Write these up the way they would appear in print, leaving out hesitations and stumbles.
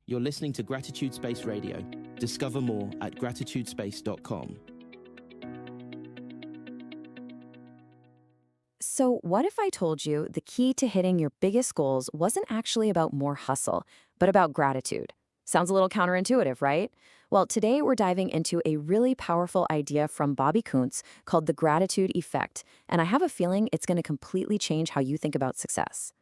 You're listening to Gratitude Space Radio. Discover more at gratitudespace.com. So, what if I told you the key to hitting your biggest goals wasn't actually about more hustle, but about gratitude? Sounds a little counterintuitive, right? Well, today we're diving into a really powerful idea from Bobby Koontz called the gratitude effect, and I have a feeling it's going to completely change how you think about success.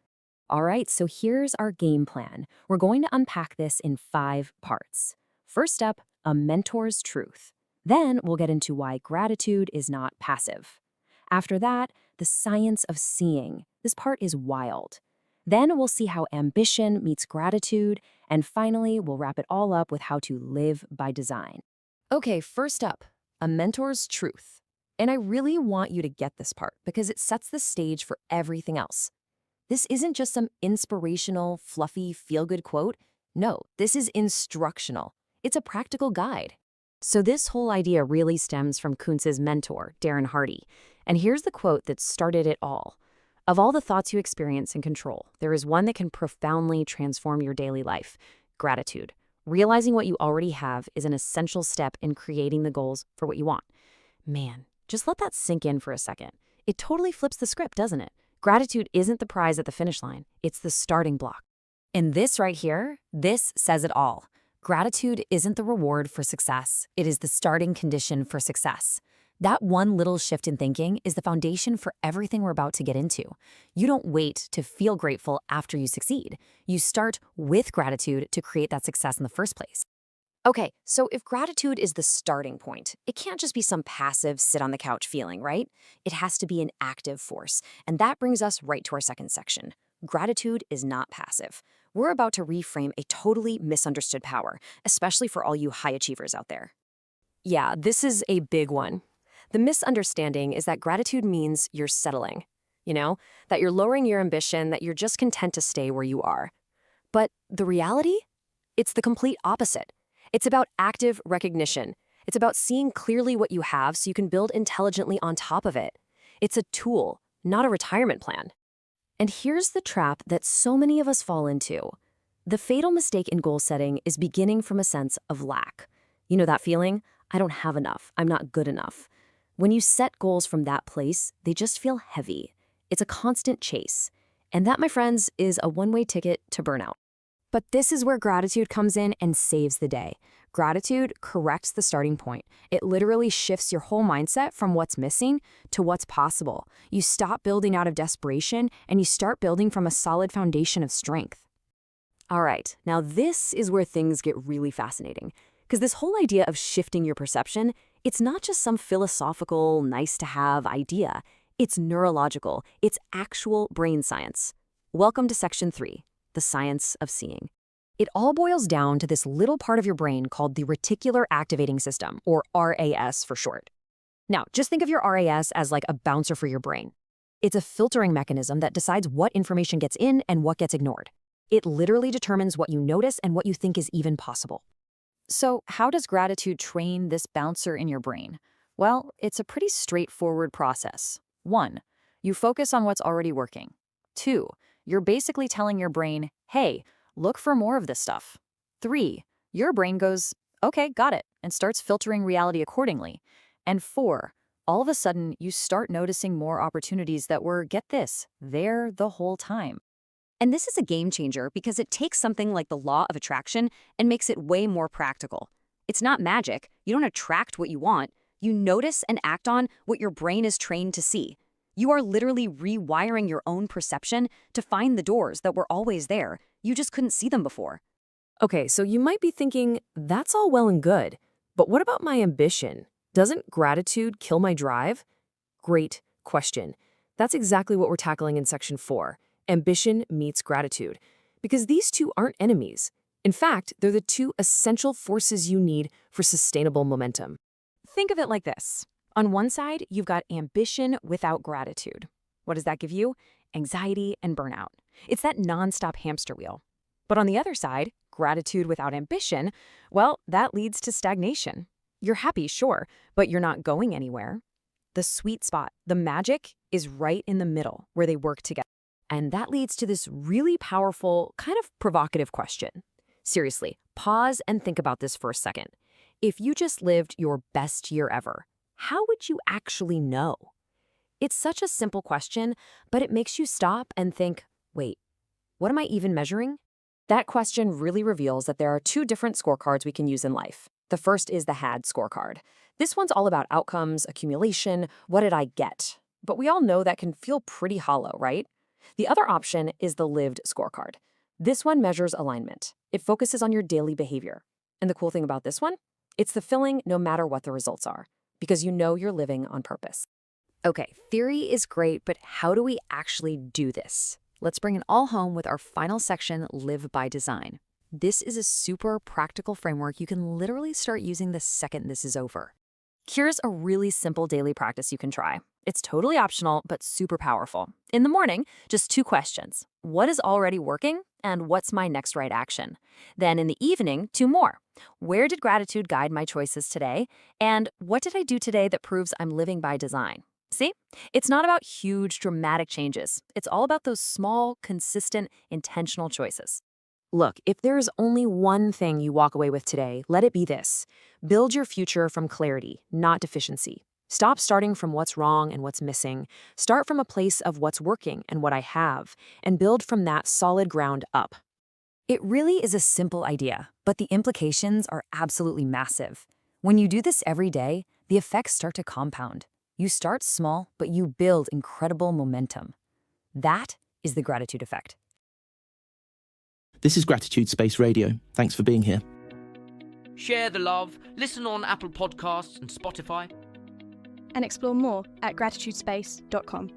All right, so here's our game plan. We're going to unpack this in 5 parts. First up, a mentor's truth. Then we'll get into why gratitude is not passive. After that, the science of seeing. This part is wild. Then we'll see how ambition meets gratitude, and finally, we'll wrap it all up with how to live by design. Okay, first up, a mentor's truth. And I really want you to get this part because it sets the stage for everything else. This isn't just some inspirational, fluffy, feel-good quote. No, this is instructional. It's a practical guide. So this whole idea really stems from Koontz's mentor, Darren Hardy. And here's the quote that started it all. Of all the thoughts you experience and control, there is one that can profoundly transform your daily life: gratitude. Realizing what you already have is an essential step in creating the goals for what you want. Man, just let that sink in for a second. It totally flips the script, doesn't it? Gratitude isn't the prize at the finish line. It's the starting block. And this right here, this says it all. Gratitude isn't the reward for success. It is the starting condition for success. That one little shift in thinking is the foundation for everything we're about to get into. You don't wait to feel grateful after you succeed. You start with gratitude to create that success in the first place. Okay, so if gratitude is the starting point, it can't just be some passive sit-on-the-couch feeling, right? It has to be an active force. And that brings us right to our second section. Gratitude is not passive. We're about to reframe a totally misunderstood power, especially for all you high achievers out there. Yeah, this is a big one. The misunderstanding is that gratitude means you're settling, that you're lowering your ambition, that you're just content to stay where you are. But the reality? It's the complete opposite. It's about active recognition. It's about seeing clearly what you have so you can build intelligently on top of it. It's a tool, not a retirement plan. And here's the trap that so many of us fall into. The fatal mistake in goal setting is beginning from a sense of lack. You know that feeling? I don't have enough. I'm not good enough. When you set goals from that place, they just feel heavy. It's a constant chase. And that, my friends, is a one-way ticket to burnout. But this is where gratitude comes in and saves the day. Gratitude corrects the starting point. It literally shifts your whole mindset from what's missing to what's possible. You stop building out of desperation and you start building from a solid foundation of strength. All right, now this is where things get really fascinating. Because this whole idea of shifting your perception, it's not just some philosophical, nice-to-have idea. It's neurological. It's actual brain science. Welcome to Section 3. The science of seeing. It all boils down to this little part of your brain called the reticular activating system, or RAS for short. Now, just think of your RAS as like a bouncer for your brain. It's a filtering mechanism that decides what information gets in and what gets ignored. It literally determines what you notice and what you think is even possible. So, how does gratitude train this bouncer in your brain? Well, it's a pretty straightforward process. 1, you focus on what's already working. 2, you're basically telling your brain, hey, look for more of this stuff. 3, your brain goes, okay, got it, and starts filtering reality accordingly. And 4, all of a sudden, you start noticing more opportunities that were, get this, there the whole time. And this is a game changer because it takes something like the law of attraction and makes it way more practical. It's not magic. You don't attract what you want. You notice and act on what your brain is trained to see. You are literally rewiring your own perception to find the doors that were always there. You just couldn't see them before. Okay, so you might be thinking, that's all well and good, but what about my ambition? Doesn't gratitude kill my drive? Great question. That's exactly what we're tackling in Section 4. Ambition meets gratitude. Because these two aren't enemies. In fact, they're the two essential forces you need for sustainable momentum. Think of it like this. On one side, you've got ambition without gratitude. What does that give you? Anxiety and burnout. It's that nonstop hamster wheel. But on the other side, gratitude without ambition, well, that leads to stagnation. You're happy, sure, but you're not going anywhere. The sweet spot, the magic, is right in the middle where they work together. And that leads to this really powerful, kind of provocative question. Seriously, pause and think about this for a second. If you just lived your best year ever, how would you actually know? It's such a simple question, but it makes you stop and think, wait, what am I even measuring? That question really reveals that there are two different scorecards we can use in life. The first is the HAD scorecard. This one's all about outcomes, accumulation, what did I get? But we all know that can feel pretty hollow, right? The other option is the lived scorecard. This one measures alignment. It focuses on your daily behavior. And the cool thing about this one, it's fulfilling no matter what the results are, because you know you're living on purpose. Okay, theory is great, but how do we actually do this? Let's bring it all home with our final section, Live by Design. This is a super practical framework you can literally start using the second this is over. Here's a really simple daily practice you can try. It's totally optional, but super powerful. In the morning, just 2 questions. What is already working, and what's my next right action? Then in the evening, 2 more. Where did gratitude guide my choices today? And what did I do today that proves I'm living by design? See? It's not about huge, dramatic changes. It's all about those small, consistent, intentional choices. Look, if there is only one thing you walk away with today, let it be this. Build your future from clarity, not deficiency. Stop starting from what's wrong and what's missing. Start from a place of what's working and what I have, and build from that solid ground up. It really is a simple idea, but the implications are absolutely massive. When you do this every day, the effects start to compound. You start small, but you build incredible momentum. That is the gratitude effect. This is Gratitude Space Radio. Thanks for being here. Share the love, listen on Apple Podcasts and Spotify. And explore more at gratitudespace.com.